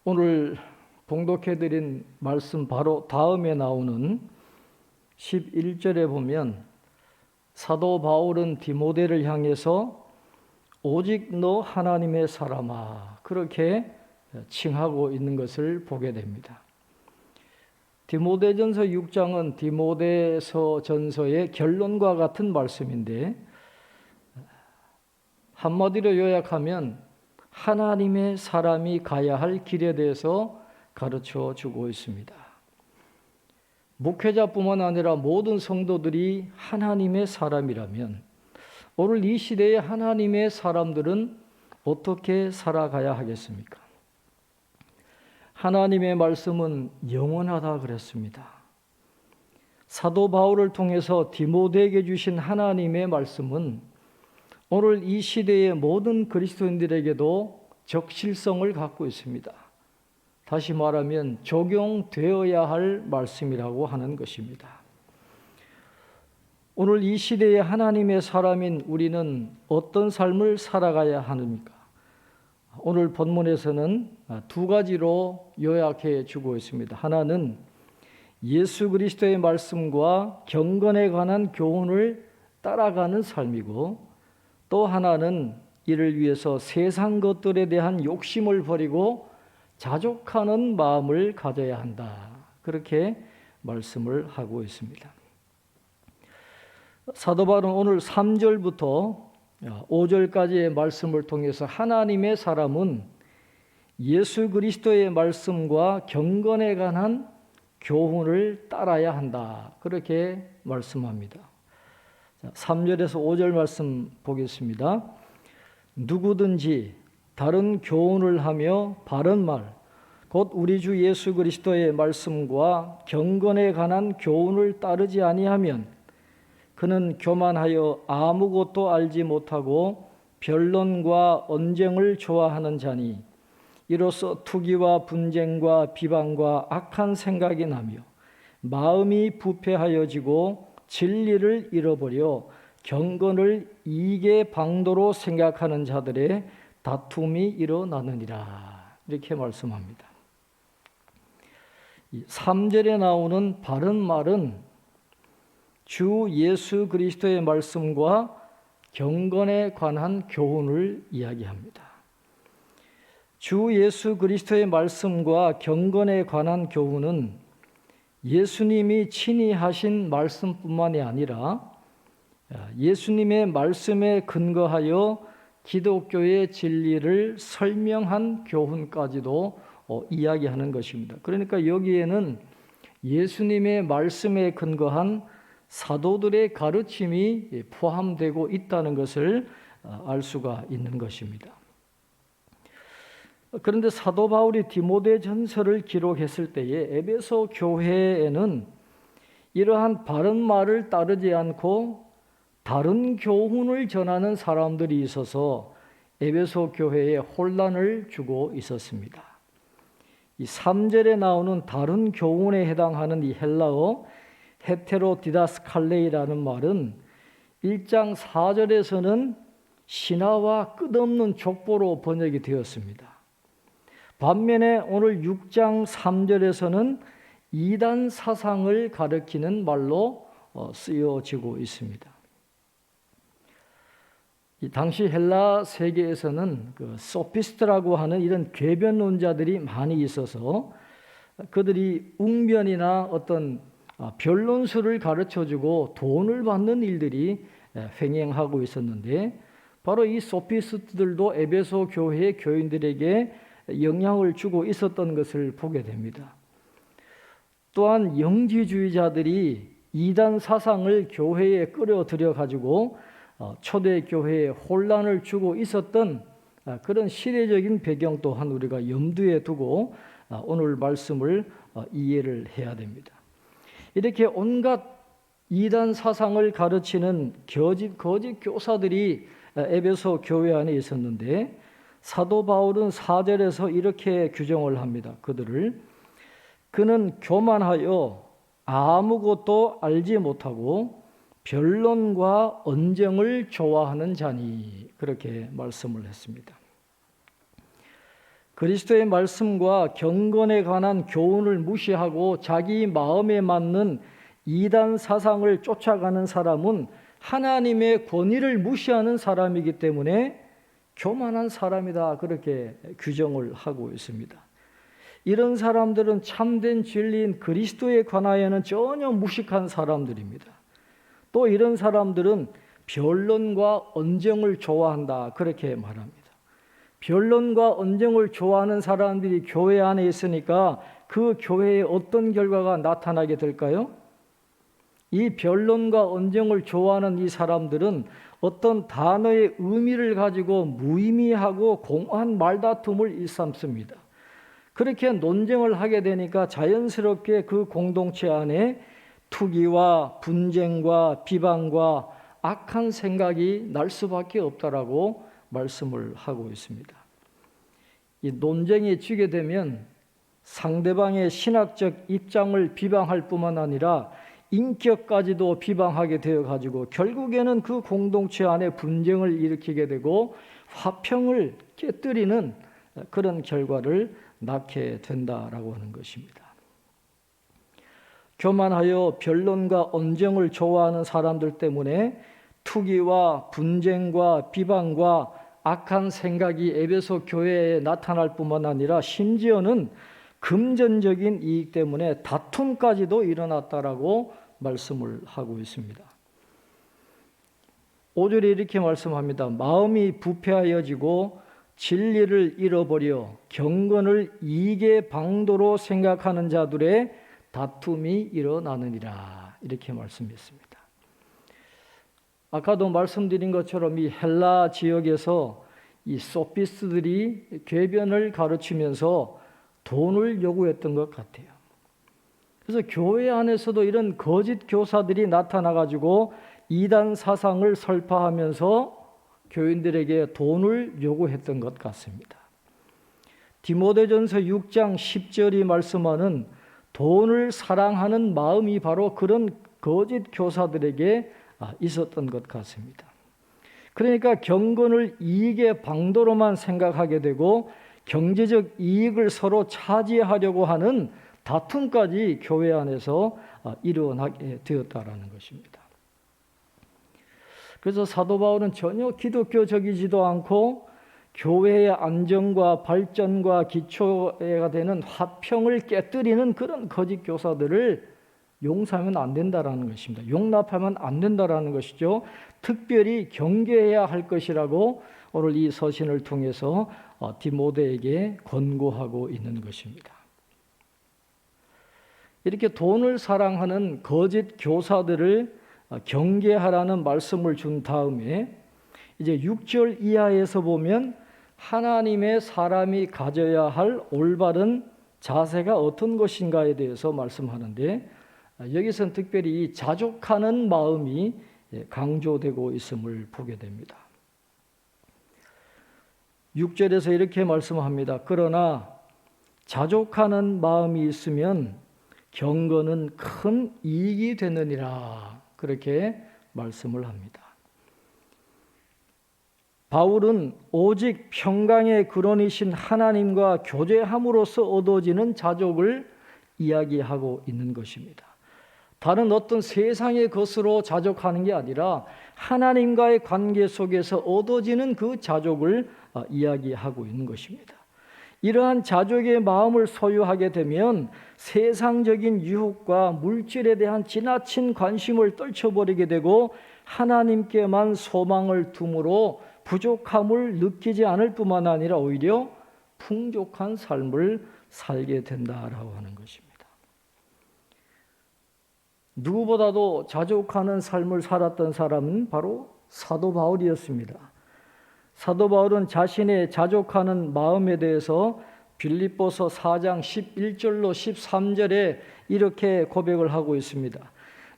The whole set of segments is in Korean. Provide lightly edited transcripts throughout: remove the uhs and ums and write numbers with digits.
오늘 봉독해드린 말씀 바로 다음에 나오는 11절에 보면 사도 바울은 디모데를 향해서 오직 너 하나님의 사람아 그렇게 칭하고 있는 것을 보게 됩니다. 디모데전서 6장은 디모데서 전서의 결론과 같은 말씀인데 한마디로 요약하면 하나님의 사람이 가야 할 길에 대해서 가르쳐 주고 있습니다. 목회자뿐만 아니라 모든 성도들이 하나님의 사람이라면 오늘 이 시대의 하나님의 사람들은 어떻게 살아가야 하겠습니까? 하나님의 말씀은 영원하다 그랬습니다. 사도 바울을 통해서 디모데에게 주신 하나님의 말씀은 오늘 이 시대의 모든 그리스도인들에게도 적실성을 갖고 있습니다. 다시 말하면 적용되어야 할 말씀이라고 하는 것입니다. 오늘 이 시대의 하나님의 사람인 우리는 어떤 삶을 살아가야 하는가? 오늘 본문에서는 두 가지로 요약해 주고 있습니다. 하나는 예수 그리스도의 말씀과 경건에 관한 교훈을 따라가는 삶이고, 또 하나는 이를 위해서 세상 것들에 대한 욕심을 버리고 자족하는 마음을 가져야 한다. 그렇게 말씀을 하고 있습니다. 사도 바울은 오늘 3절부터 5절까지의 말씀을 통해서 하나님의 사람은 예수 그리스도의 말씀과 경건에 관한 교훈을 따라야 한다. 그렇게 말씀합니다. 3절에서 5절 말씀 보겠습니다. 누구든지 다른 교훈을 하며 바른 말, 곧 우리 주 예수 그리스도의 말씀과 경건에 관한 교훈을 따르지 아니하면 그는 교만하여 아무것도 알지 못하고 변론과 언쟁을 좋아하는 자니 이로써 투기와 분쟁과 비방과 악한 생각이 나며 마음이 부패하여지고 진리를 잃어버려 경건을 이익의 방도로 생각하는 자들의 다툼이 일어나느니라. 이렇게 말씀합니다. 3절에 나오는 바른 말은 주 예수 그리스도의 말씀과 경건에 관한 교훈을 이야기합니다. 주 예수 그리스도의 말씀과 경건에 관한 교훈은 예수님이 친히 하신 말씀뿐만이 아니라 예수님의 말씀에 근거하여 기독교의 진리를 설명한 교훈까지도 이야기하는 것입니다. 그러니까 여기에는 예수님의 말씀에 근거한 사도들의 가르침이 포함되고 있다는 것을 알 수가 있는 것입니다. 그런데 사도 바울이 디모데전서를 기록했을 때에 에베소 교회에는 이러한 바른 말을 따르지 않고 다른 교훈을 전하는 사람들이 있어서 에베소 교회에 혼란을 주고 있었습니다. 이 3절에 나오는 다른 교훈에 해당하는 이 헬라어 헤테로디다스칼레이라는 말은 1장 4절에서는 신화와 끝없는 족보로 번역이 되었습니다. 반면에 오늘 6장 3절에서는 이단 사상을 가리키는 말로 쓰여지고 있습니다. 이 당시 헬라 세계에서는 소피스트라고 하는 이런 궤변론자들이 많이 있어서 그들이 웅변이나 어떤 변론수를 가르쳐주고 돈을 받는 일들이 횡행하고 있었는데, 바로 이 소피스트들도 에베소 교회의 교인들에게 영향을 주고 있었던 것을 보게 됩니다. 또한 영지주의자들이 이단 사상을 교회에 끌어들여 가지고 초대교회에 혼란을 주고 있었던 그런 시대적인 배경 또한 우리가 염두에 두고 오늘 말씀을 이해를 해야 됩니다. 이렇게 온갖 이단 사상을 가르치는 거짓 교사들이 에베소 교회 안에 있었는데, 사도 바울은 4절에서 이렇게 규정을 합니다. 그는 교만하여 아무것도 알지 못하고 변론과 언쟁을 좋아하는 자니, 그렇게 말씀을 했습니다. 그리스도의 말씀과 경건에 관한 교훈을 무시하고 자기 마음에 맞는 이단 사상을 쫓아가는 사람은 하나님의 권위를 무시하는 사람이기 때문에 교만한 사람이다, 그렇게 규정을 하고 있습니다. 이런 사람들은 참된 진리인 그리스도에 관하여는 전혀 무식한 사람들입니다. 또 이런 사람들은 변론과 언쟁을 좋아한다, 그렇게 말합니다. 변론과 언쟁을 좋아하는 사람들이 교회 안에 있으니까 그 교회에 어떤 결과가 나타나게 될까요? 이 변론과 언쟁을 좋아하는 이 사람들은 어떤 단어의 의미를 가지고 무의미하고 공허한 말다툼을 일삼습니다. 그렇게 논쟁을 하게 되니까 자연스럽게 그 공동체 안에 투기와 분쟁과 비방과 악한 생각이 날 수밖에 없다라고 말씀을 하고 있습니다. 이 논쟁에 지게 되면 상대방의 신학적 입장을 비방할 뿐만 아니라 인격까지도 비방하게 되어 가지고 결국에는 그 공동체 안에 분쟁을 일으키게 되고 화평을 깨뜨리는 그런 결과를 낳게 된다라고 하는 것입니다. 교만하여 변론과 언쟁을 좋아하는 사람들 때문에 투기와 분쟁과 비방과 악한 생각이 에베소 교회에 나타날 뿐만 아니라 심지어는 금전적인 이익 때문에 다툼까지도 일어났다라고 말씀을 하고 있습니다. 5절에 이렇게 말씀합니다. 마음이 부패하여지고 진리를 잃어버려 경건을 이익의 방도로 생각하는 자들의 다툼이 일어나느니라, 이렇게 말씀했습니다. 아까도 말씀드린 것처럼 이 헬라 지역에서 이 소피스트들이 궤변을 가르치면서 돈을 요구했던 것 같아요. 그래서 교회 안에서도 이런 거짓 교사들이 나타나가지고 이단 사상을 설파하면서 교인들에게 돈을 요구했던 것 같습니다. 디모데전서 6장 10절이 말씀하는 돈을 사랑하는 마음이 바로 그런 거짓 교사들에게 있었던 것 같습니다. 그러니까 경건을 이익의 방도로만 생각하게 되고 경제적 이익을 서로 차지하려고 하는 다툼까지 교회 안에서 일어나게 되었다라는 것입니다. 그래서 사도 바울은 전혀 기독교적이지도 않고 교회의 안정과 발전과 기초가 되는 화평을 깨뜨리는 그런 거짓 교사들을 용서하면 안 된다라는 것입니다. 용납하면 안 된다라는 것이죠. 특별히 경계해야 할 것이라고 오늘 이 서신을 통해서 디모데에게 권고하고 있는 것입니다. 이렇게 돈을 사랑하는 거짓 교사들을 경계하라는 말씀을 준 다음에 이제 6절 이하에서 보면 하나님의 사람이 가져야 할 올바른 자세가 어떤 것인가에 대해서 말씀하는데, 여기서는 특별히 이 자족하는 마음이 강조되고 있음을 보게 됩니다. 6절에서 이렇게 말씀합니다. 그러나 자족하는 마음이 있으면 경건은 큰 이익이 되느니라, 그렇게 말씀을 합니다. 바울은 오직 평강의 근원이신 하나님과 교제함으로써 얻어지는 자족을 이야기하고 있는 것입니다. 다른 어떤 세상의 것으로 자족하는 게 아니라 하나님과의 관계 속에서 얻어지는 그 자족을 이야기하고 있는 것입니다. 이러한 자족의 마음을 소유하게 되면 세상적인 유혹과 물질에 대한 지나친 관심을 떨쳐버리게 되고 하나님께만 소망을 둠으로 부족함을 느끼지 않을 뿐만 아니라 오히려 풍족한 삶을 살게 된다라고 하는 것입니다. 누구보다도 자족하는 삶을 살았던 사람은 바로 사도 바울이었습니다. 사도 바울은 자신의 자족하는 마음에 대해서 빌립보서 4장 11절로 13절에 이렇게 고백을 하고 있습니다.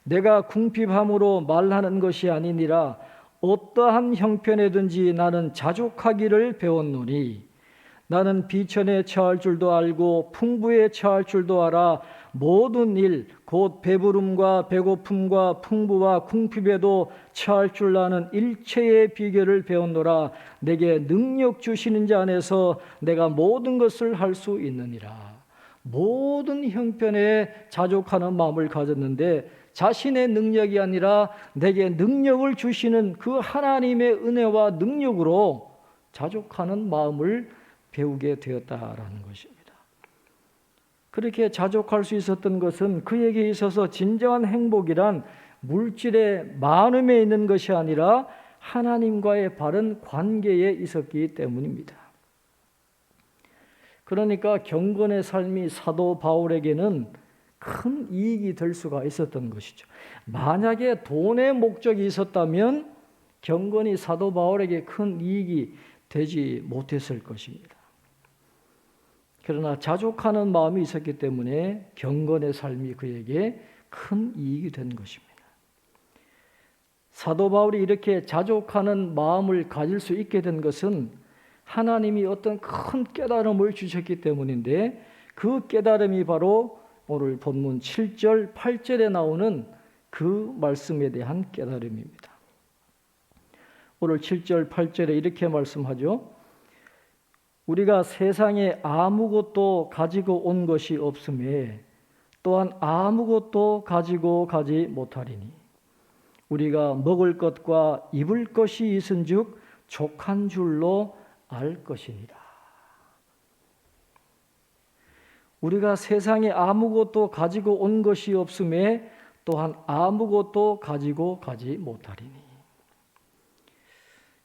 내가 궁핍함으로 말하는 것이 아니니라 어떠한 형편에든지 나는 자족하기를 배웠노니 나는 비천에 처할 줄도 알고 풍부에 처할 줄도 알아. 모든 일 곧 배부름과 배고픔과 풍부와 궁핍에도 처할 줄 아는 일체의 비결을 배웠노라. 내게 능력 주시는 자 안에서 내가 모든 것을 할 수 있느니라. 모든 형편에 자족하는 마음을 가졌는데 자신의 능력이 아니라 내게 능력을 주시는 그 하나님의 은혜와 능력으로 자족하는 마음을 배우게 되었다라는 것입니다. 그렇게 자족할 수 있었던 것은 그에게 있어서 진정한 행복이란 물질의 많음에 있는 것이 아니라 하나님과의 바른 관계에 있었기 때문입니다. 그러니까 경건의 삶이 사도 바울에게는 큰 이익이 될 수가 있었던 것이죠. 만약에 돈의 목적이 있었다면 경건이 사도 바울에게 큰 이익이 되지 못했을 것입니다. 그러나 자족하는 마음이 있었기 때문에 경건의 삶이 그에게 큰 이익이 된 것입니다. 사도 바울이 이렇게 자족하는 마음을 가질 수 있게 된 것은 하나님이 어떤 큰 깨달음을 주셨기 때문인데 그 깨달음이 바로 오늘 본문 7절, 8절에 나오는 그 말씀에 대한 깨달음입니다. 오늘 7절, 8절에 이렇게 말씀하죠. 우리가 세상에 아무것도 가지고 온 것이 없음에 또한 아무것도 가지고 가지 못하리니 우리가 먹을 것과 입을 것이 있은즉 족한 줄로 알 것이니라. 우리가 세상에 아무것도 가지고 온 것이 없음에 또한 아무것도 가지고 가지 못하리니.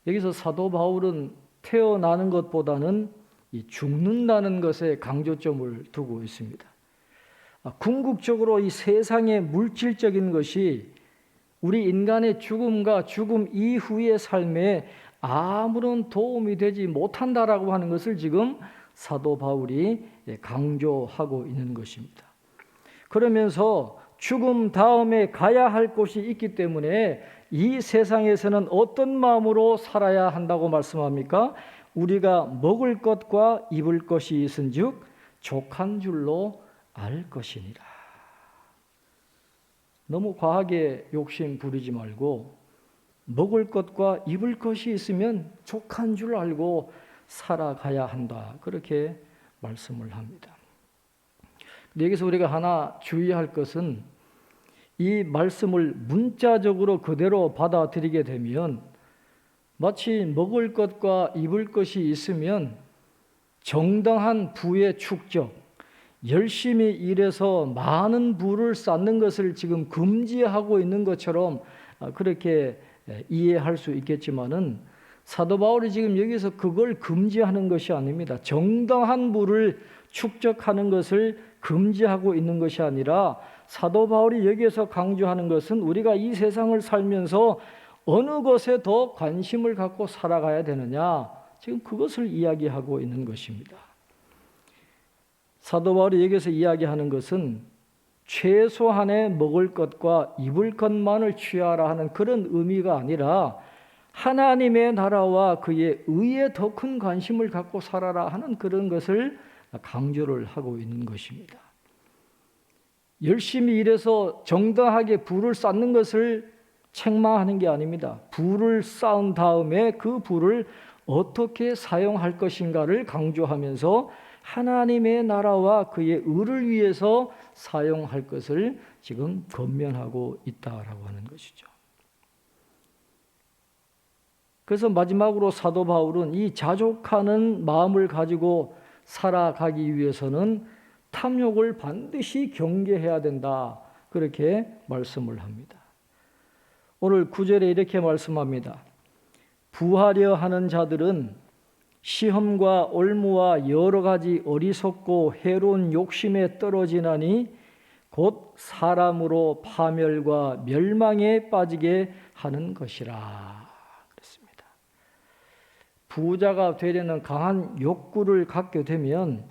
여기서 사도 바울은 태어나는 것보다는 이 죽는다는 것에 강조점을 두고 있습니다. 궁극적으로 이 세상의 물질적인 것이 우리 인간의 죽음과 죽음 이후의 삶에 아무런 도움이 되지 못한다라고 하는 것을 지금 사도 바울이 강조하고 있는 것입니다. 그러면서 죽음 다음에 가야 할 곳이 있기 때문에 이 세상에서는 어떤 마음으로 살아야 한다고 말씀합니까? 우리가 먹을 것과 입을 것이 있은즉 족한 줄로 알 것이니라. 너무 과하게 욕심 부리지 말고 먹을 것과 입을 것이 있으면 족한 줄 알고 살아가야 한다. 그렇게 말씀을 합니다. 여기서 우리가 하나 주의할 것은 이 말씀을 문자적으로 그대로 받아들이게 되면 마치 먹을 것과 입을 것이 있으면 정당한 부의 축적, 열심히 일해서 많은 부를 쌓는 것을 지금 금지하고 있는 것처럼 그렇게 이해할 수 있겠지만은 사도 바울이 지금 여기서 그걸 금지하는 것이 아닙니다. 정당한 부를 축적하는 것을 금지하고 있는 것이 아니라 사도 바울이 여기에서 강조하는 것은 우리가 이 세상을 살면서 어느 것에 더 관심을 갖고 살아가야 되느냐, 지금 그것을 이야기하고 있는 것입니다. 사도 바울이 여기서 이야기하는 것은 최소한의 먹을 것과 입을 것만을 취하라 하는 그런 의미가 아니라 하나님의 나라와 그의 의에 더 큰 관심을 갖고 살아라 하는 그런 것을 강조를 하고 있는 것입니다. 열심히 일해서 정당하게 부를 쌓는 것을 책망하는 게 아닙니다. 부를 쌓은 다음에 그 부를 어떻게 사용할 것인가를 강조하면서 하나님의 나라와 그의 의를 위해서 사용할 것을 지금 권면하고 있다라고 하는 것이죠. 그래서 마지막으로 사도 바울은 이 자족하는 마음을 가지고 살아가기 위해서는 탐욕을 반드시 경계해야 된다. 그렇게 말씀을 합니다. 오늘 9절에 이렇게 말씀합니다. 부하려 하는 자들은 시험과 올무와 여러 가지 어리석고 해로운 욕심에 떨어지나니 곧 사람으로 파멸과 멸망에 빠지게 하는 것이라. 그렇습니다. 부자가 되려는 강한 욕구를 갖게 되면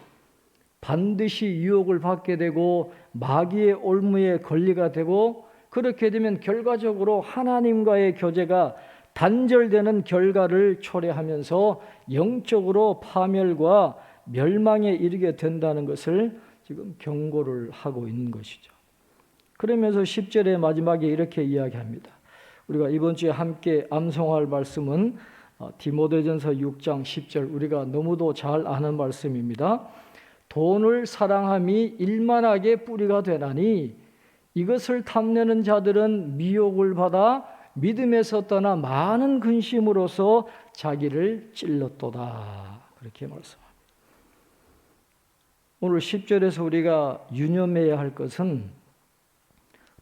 반드시 유혹을 받게 되고 마귀의 올무에 걸리게 되고 그렇게 되면 결과적으로 하나님과의 교제가 단절되는 결과를 초래하면서 영적으로 파멸과 멸망에 이르게 된다는 것을 지금 경고를 하고 있는 것이죠. 그러면서 10절의 마지막에 이렇게 이야기합니다. 우리가 이번 주에 함께 암송할 말씀은 디모데전서 6장 10절, 우리가 너무도 잘 아는 말씀입니다. 돈을 사랑함이 일만하게 뿌리가 되나니 이것을 탐내는 자들은 미혹을 받아 믿음에서 떠나 많은 근심으로서 자기를 찔렀도다. 그렇게 말씀합니다. 오늘 10절에서 우리가 유념해야 할 것은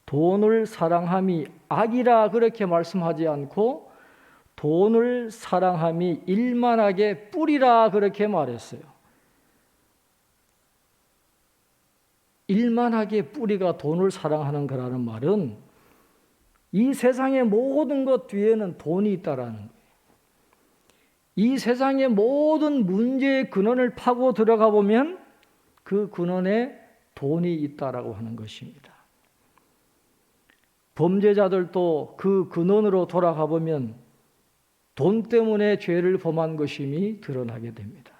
돈을 사랑함이 악이라 그렇게 말씀하지 않고 돈을 사랑함이 일만하게 뿌리라 그렇게 말했어요. 일만하게 뿌리가 돈을 사랑하는 거라는 말은 이 세상의 모든 것 뒤에는 돈이 있다라는 거예요. 이 세상의 모든 문제의 근원을 파고 들어가 보면 그 근원에 돈이 있다라고 하는 것입니다. 범죄자들도 그 근원으로 돌아가 보면 돈 때문에 죄를 범한 것임이 드러나게 됩니다.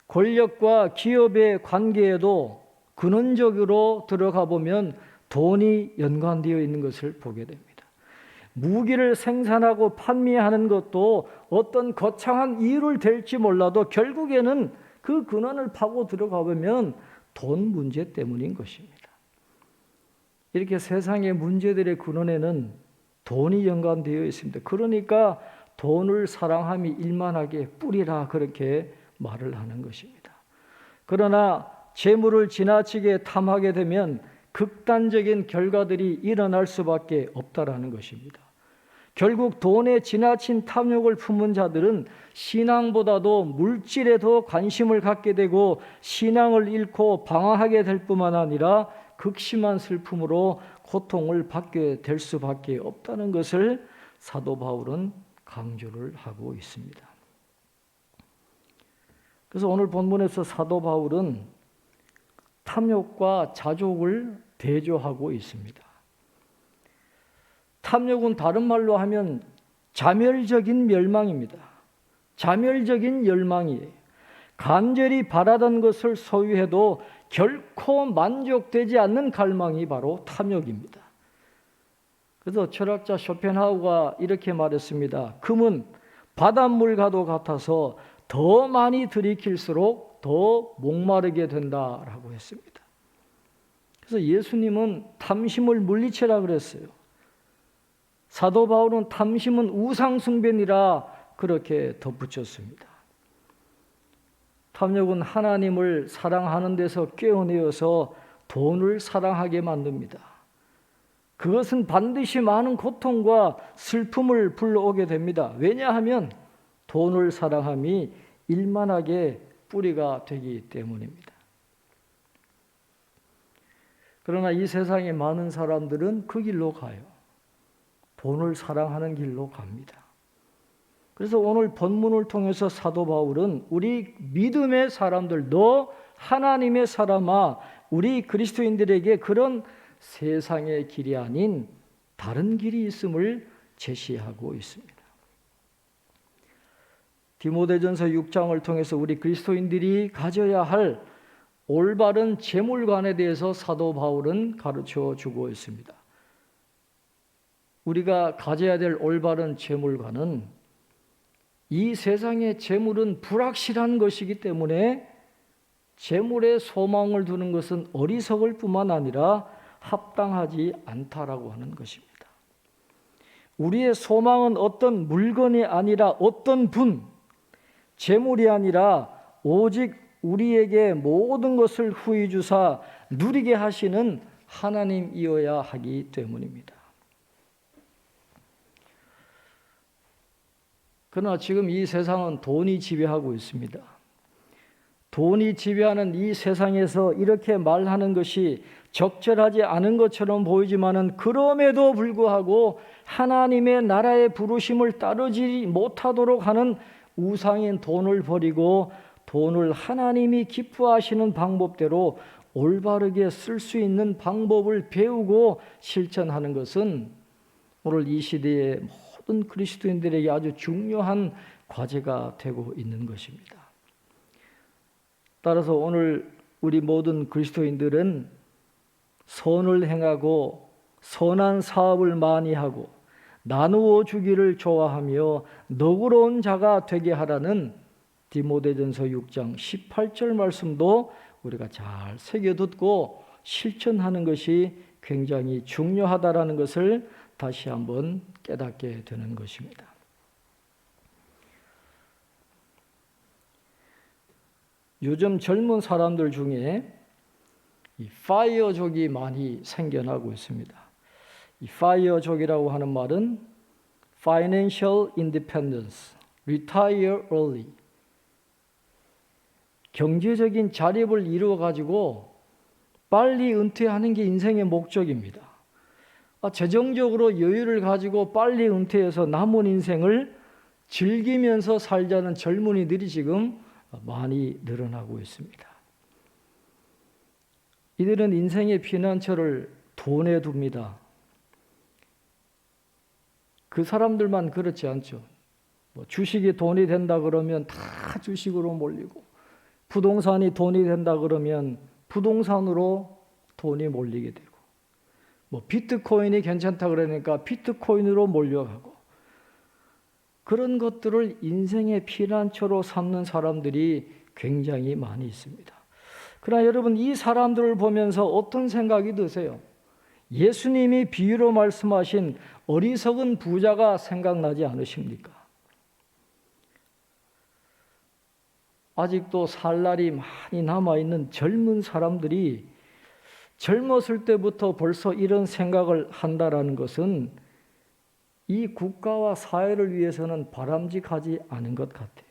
권력과 기업의 관계에도 근원적으로 들어가 보면 돈이 연관되어 있는 것을 보게 됩니다. 무기를 생산하고 판매하는 것도 어떤 거창한 이유를 댈지 몰라도 결국에는 그 근원을 파고 들어가 보면 돈 문제 때문인 것입니다. 이렇게 세상의 문제들의 근원에는 돈이 연관되어 있습니다. 그러니까 돈을 사랑함이 일만하게 뿌리라 그렇게 말을 하는 것입니다. 그러나 재물을 지나치게 탐하게 되면 극단적인 결과들이 일어날 수밖에 없다라는 것입니다. 결국 돈에 지나친 탐욕을 품은 자들은 신앙보다도 물질에 더 관심을 갖게 되고 신앙을 잃고 방황하게 될 뿐만 아니라 극심한 슬픔으로 고통을 받게 될 수밖에 없다는 것을 사도 바울은 강조를 하고 있습니다. 그래서 오늘 본문에서 사도 바울은 탐욕과 자족을 대조하고 있습니다. 탐욕은 다른 말로 하면 자멸적인 멸망입니다. 자멸적인 열망이에요. 간절히 바라던 것을 소유해도 결코 만족되지 않는 갈망이 바로 탐욕입니다. 그래서 철학자 쇼펜하우가 이렇게 말했습니다. 금은 바닷물과도 같아서 더 많이 들이킬수록 더 목마르게 된다라고 했습니다. 그래서 예수님은 탐심을 물리치라 그랬어요. 사도 바울은 탐심은 우상숭배니라 그렇게 덧붙였습니다. 탐욕은 하나님을 사랑하는 데서 꿰어내어서 돈을 사랑하게 만듭니다. 그것은 반드시 많은 고통과 슬픔을 불러오게 됩니다. 왜냐하면 돈을 사랑함이 일만하게 뿌리가 되기 때문입니다. 그러나 이 세상의 많은 사람들은 그 길로 가요. 돈을 사랑하는 길로 갑니다. 그래서 오늘 본문을 통해서 사도 바울은 우리 믿음의 사람들, 너 하나님의 사람아, 우리 그리스도인들에게 그런 세상의 길이 아닌 다른 길이 있음을 제시하고 있습니다. 디모데전서 6장을 통해서 우리 그리스도인들이 가져야 할 올바른 재물관에 대해서 사도 바울은 가르쳐 주고 있습니다. 우리가 가져야 될 올바른 재물관은 이 세상의 재물은 불확실한 것이기 때문에 재물에 소망을 두는 것은 어리석을 뿐만 아니라 합당하지 않다라고 하는 것입니다. 우리의 소망은 어떤 물건이 아니라 어떤 분, 재물이 아니라 오직 우리에게 모든 것을 후히 주사 누리게 하시는 하나님이어야 하기 때문입니다. 그러나 지금 이 세상은 돈이 지배하고 있습니다. 돈이 지배하는 이 세상에서 이렇게 말하는 것이 적절하지 않은 것처럼 보이지만은 그럼에도 불구하고 하나님의 나라의 부르심을 따르지 못하도록 하는 우상인 돈을 버리고 돈을 하나님이 기뻐하시는 방법대로 올바르게 쓸 수 있는 방법을 배우고 실천하는 것은 오늘 이 시대의 모든 그리스도인들에게 아주 중요한 과제가 되고 있는 것입니다. 따라서 오늘 우리 모든 그리스도인들은 선을 행하고 선한 사업을 많이 하고 나누어 주기를 좋아하며 너그러운 자가 되게 하라는 디모데전서 6장 18절 말씀도 우리가 잘 새겨듣고 실천하는 것이 굉장히 중요하다라는 것을 다시 한번 깨닫게 되는 것입니다. 요즘 젊은 사람들 중에 이 파이어족이 많이 생겨나고 있습니다. 이 파이어족이라고 하는 말은 Financial Independence, Retire Early. 경제적인 자립을 이루어 가지고 빨리 은퇴하는 게 인생의 목적입니다. 재정적으로 여유를 가지고 빨리 은퇴해서 남은 인생을 즐기면서 살자는 젊은이들이 지금 많이 늘어나고 있습니다. 이들은 인생의 피난처를 돈에 둡니다. 그 사람들만 그렇지 않죠. 주식이 돈이 된다 그러면 다 주식으로 몰리고, 부동산이 돈이 된다 그러면 부동산으로 돈이 몰리게 되고, 비트코인이 괜찮다 그러니까 비트코인으로 몰려가고, 그런 것들을 인생의 피난처로 삼는 사람들이 굉장히 많이 있습니다. 그러나 여러분, 이 사람들을 보면서 어떤 생각이 드세요? 예수님이 비유로 말씀하신 어리석은 부자가 생각나지 않으십니까? 아직도 살 날이 많이 남아있는 젊은 사람들이 젊었을 때부터 벌써 이런 생각을 한다라는 것은 이 국가와 사회를 위해서는 바람직하지 않은 것 같아요.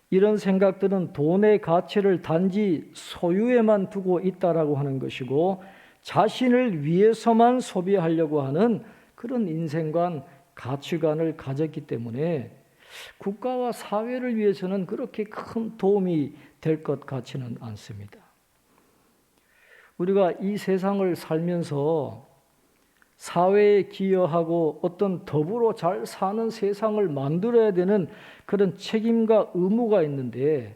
이런 생각들은 돈의 가치를 단지 소유에만 두고 있다라고 하는 것이고, 자신을 위해서만 소비하려고 하는 그런 인생관, 가치관을 가졌기 때문에 국가와 사회를 위해서는 그렇게 큰 도움이 될 것 같지는 않습니다. 우리가 이 세상을 살면서 사회에 기여하고 어떤 더불어 잘 사는 세상을 만들어야 되는 그런 책임과 의무가 있는데,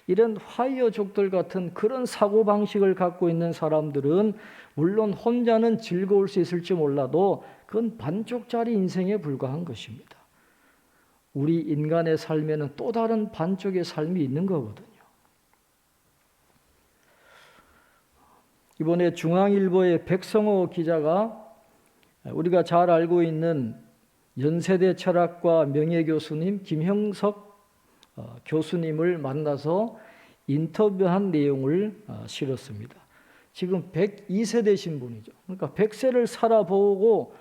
이런 화이어족들 같은 그런 사고방식을 갖고 있는 사람들은 물론 혼자는 즐거울 수 있을지 몰라도 그건 반쪽짜리 인생에 불과한 것입니다. 우리 인간의 삶에는 또 다른 반쪽의 삶이 있는 거거든요. 이번에 중앙일보의 백성호 기자가 우리가 잘 알고 있는 연세대 철학과 명예교수님 김형석 교수님을 만나서 인터뷰한 내용을 실었습니다. 지금 102세대신 분이죠. 그러니까 100세를 살아보고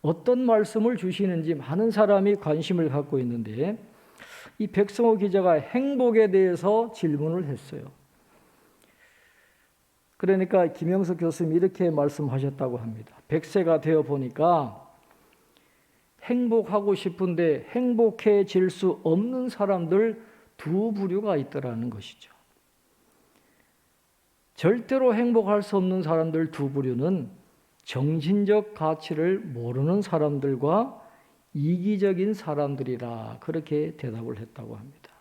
어떤 말씀을 주시는지 많은 사람이 관심을 갖고 있는데, 이 백성호 기자가 행복에 대해서 질문을 했어요. 그러니까 김영석 교수님이 이렇게 말씀하셨다고 합니다. 100세가 되어 보니까 행복하고 싶은데 행복해질 수 없는 사람들 두 부류가 있더라는 것이죠. 절대로 행복할 수 없는 사람들 두 부류는 정신적 가치를 모르는 사람들과 이기적인 사람들이라, 그렇게 대답을 했다고 합니다.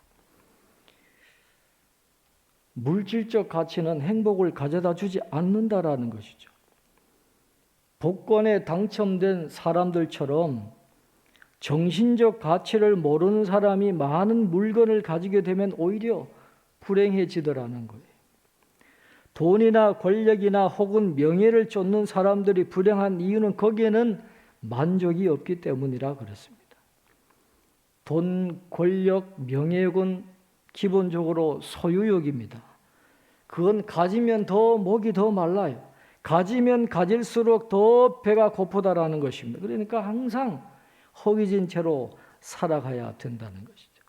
물질적 가치는 행복을 가져다 주지 않는다라는 것이죠. 복권에 당첨된 사람들처럼 정신적 가치를 모르는 사람이 많은 물건을 가지게 되면 오히려 불행해지더라는 거예요. 돈이나 권력이나 혹은 명예를 쫓는 사람들이 불행한 이유는 거기에는 만족이 없기 때문이라 그렇습니다. 돈, 권력, 명예욕은 기본적으로 소유욕입니다. 그건 가지면 더 목이 더 말라요. 가지면 가질수록 더 배가 고프다라는 것입니다. 그러니까 항상 허기진 채로 살아가야 된다는 것이죠.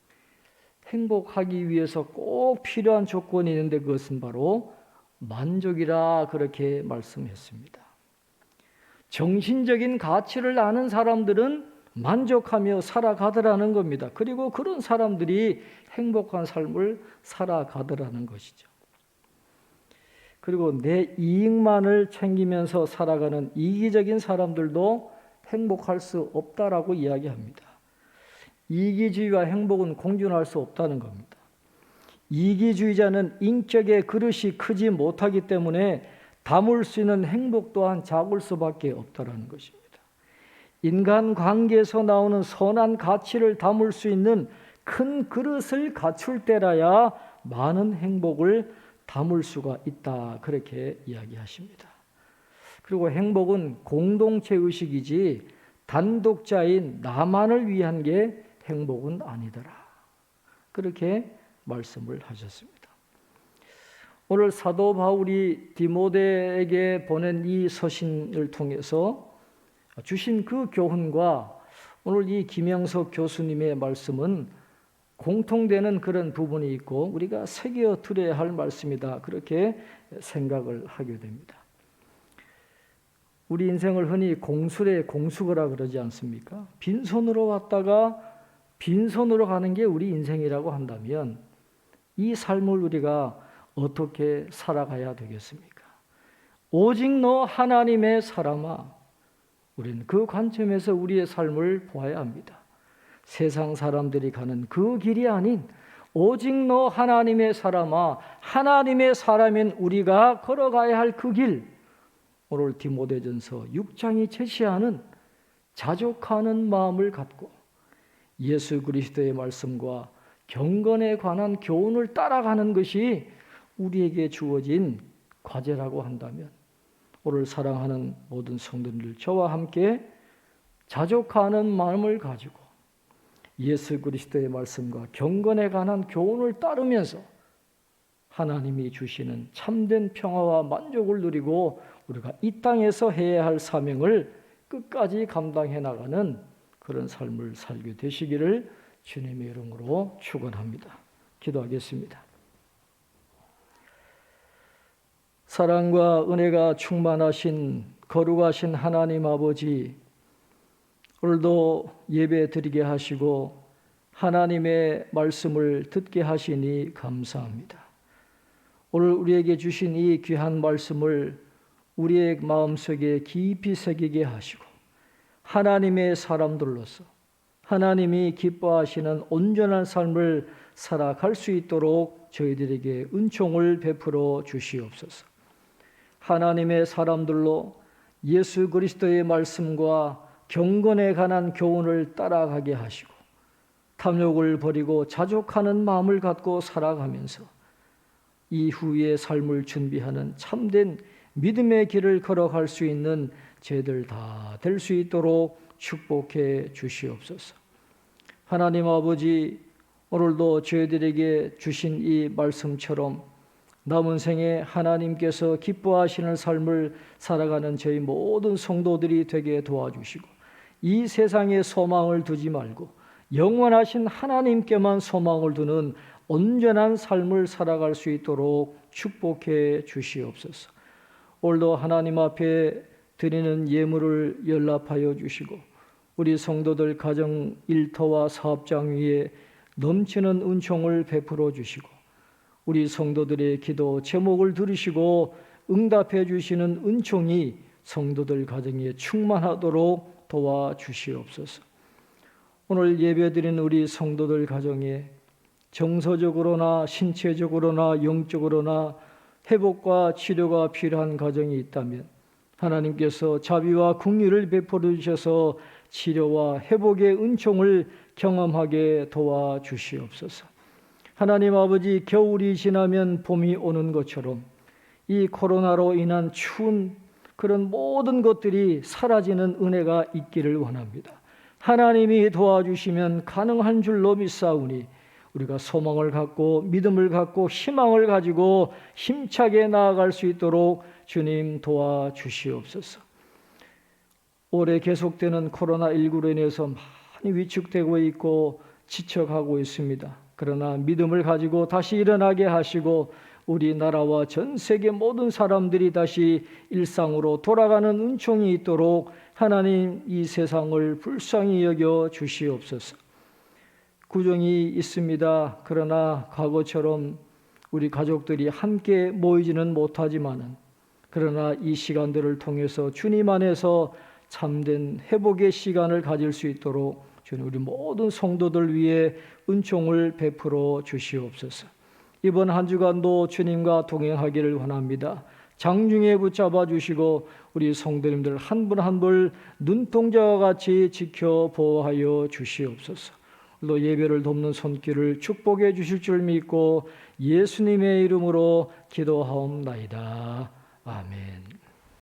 행복하기 위해서 꼭 필요한 조건이 있는데 그것은 바로 만족이라, 그렇게 말씀했습니다. 정신적인 가치를 아는 사람들은 만족하며 살아가더라는 겁니다. 그리고 그런 사람들이 행복한 삶을 살아가더라는 것이죠. 그리고 내 이익만을 챙기면서 살아가는 이기적인 사람들도 행복할 수 없다라고 이야기합니다. 이기주의와 행복은 공존할 수 없다는 겁니다. 이기주의자는 인격의 그릇이 크지 못하기 때문에 담을 수 있는 행복 또한 작을 수밖에 없다는 것입니다. 인간 관계에서 나오는 선한 가치를 담을 수 있는 큰 그릇을 갖출 때라야 많은 행복을 담을 수가 있다, 그렇게 이야기하십니다. 그리고 행복은 공동체 의식이지 단독자인 나만을 위한 게 행복은 아니더라, 그렇게 말씀을 하셨습니다. 오늘 사도 바울이 디모데에게 보낸 이 서신을 통해서 주신 그 교훈과 오늘 이 김영석 교수님의 말씀은 공통되는 그런 부분이 있고 우리가 새겨 들어야 할 말씀이다, 그렇게 생각을 하게 됩니다. 우리 인생을 흔히 공수래 공수거라 그러지 않습니까? 빈손으로 왔다가 빈손으로 가는 게 우리 인생이라고 한다면 이 삶을 우리가 어떻게 살아가야 되겠습니까? 오직 너 하나님의 사람아, 우리는 그 관점에서 우리의 삶을 보아야 합니다. 세상 사람들이 가는 그 길이 아닌 오직 너 하나님의 사람아, 하나님의 사람인 우리가 걸어가야 할 그 길, 오늘 디모데전서 6장이 제시하는 자족하는 마음을 갖고 예수 그리스도의 말씀과 경건에 관한 교훈을 따라가는 것이 우리에게 주어진 과제라고 한다면 오늘 사랑하는 모든 성도들, 저와 함께 자족하는 마음을 가지고 예수 그리스도의 말씀과 경건에 관한 교훈을 따르면서 하나님이 주시는 참된 평화와 만족을 누리고 우리가 이 땅에서 해야 할 사명을 끝까지 감당해 나가는 그런 삶을 살게 되시기를 주님의 이름으로 축원합니다. 기도하겠습니다. 사랑과 은혜가 충만하신 거룩하신 하나님 아버지, 오늘도 예배 드리게 하시고 하나님의 말씀을 듣게 하시니 감사합니다. 오늘 우리에게 주신 이 귀한 말씀을 우리의 마음속에 깊이 새기게 하시고 하나님의 사람들로서 하나님이 기뻐하시는 온전한 삶을 살아갈 수 있도록 저희들에게 은총을 베풀어 주시옵소서. 하나님의 사람들로 예수 그리스도의 말씀과 경건에 관한 교훈을 따라가게 하시고 탐욕을 버리고 자족하는 마음을 갖고 살아가면서 이후의 삶을 준비하는 참된 믿음의 길을 걸어갈 수 있는 저희들 다 될 수 있도록 축복해 주시옵소서. 하나님 아버지, 오늘도 저희들에게 주신 이 말씀처럼 남은 생에 하나님께서 기뻐하시는 삶을 살아가는 저희 모든 성도들이 되게 도와주시고 이 세상에 소망을 두지 말고 영원하신 하나님께만 소망을 두는 온전한 삶을 살아갈 수 있도록 축복해 주시옵소서. 오늘도 하나님 앞에 드리는 예물을 연락하여 주시고 우리 성도들 가정 일터와 사업장 위에 넘치는 은총을 베풀어 주시고 우리 성도들의 기도 제목을 들으시고 응답해 주시는 은총이 성도들 가정에 충만하도록 도와주시옵소서. 오늘 예배드린 우리 성도들 가정에 정서적으로나 신체적으로나 영적으로나 회복과 치료가 필요한 가정이 있다면 하나님께서 자비와 긍휼을 베풀어 주셔서 치료와 회복의 은총을 경험하게 도와주시옵소서. 하나님 아버지, 겨울이 지나면 봄이 오는 것처럼 이 코로나로 인한 추운 그런 모든 것들이 사라지는 은혜가 있기를 원합니다. 하나님이 도와주시면 가능한 줄로 믿사오니 우리가 소망을 갖고 믿음을 갖고 희망을 가지고 힘차게 나아갈 수 있도록 주님 도와주시옵소서. 올해 계속되는 코로나19로 인해서 많이 위축되고 있고 지쳐가고 있습니다. 그러나 믿음을 가지고 다시 일어나게 하시고 우리나라와 전 세계 모든 사람들이 다시 일상으로 돌아가는 은총이 있도록 하나님 이 세상을 불쌍히 여겨 주시옵소서. 구정이 있습니다. 그러나 과거처럼 우리 가족들이 함께 모이지는 못하지만은 그러나 이 시간들을 통해서 주님 안에서 참된 회복의 시간을 가질 수 있도록 주님 우리 모든 성도들 위해 은총을 베풀어 주시옵소서. 이번 한 주간도 주님과 동행하기를 원합니다. 장중에 붙잡아 주시고 우리 성도님들 한 분 한 분 눈동자와 같이 지켜 보호하여 주시옵소서. 또 예배를 돕는 손길을 축복해 주실 줄 믿고 예수님의 이름으로 기도하옵나이다. 아멘.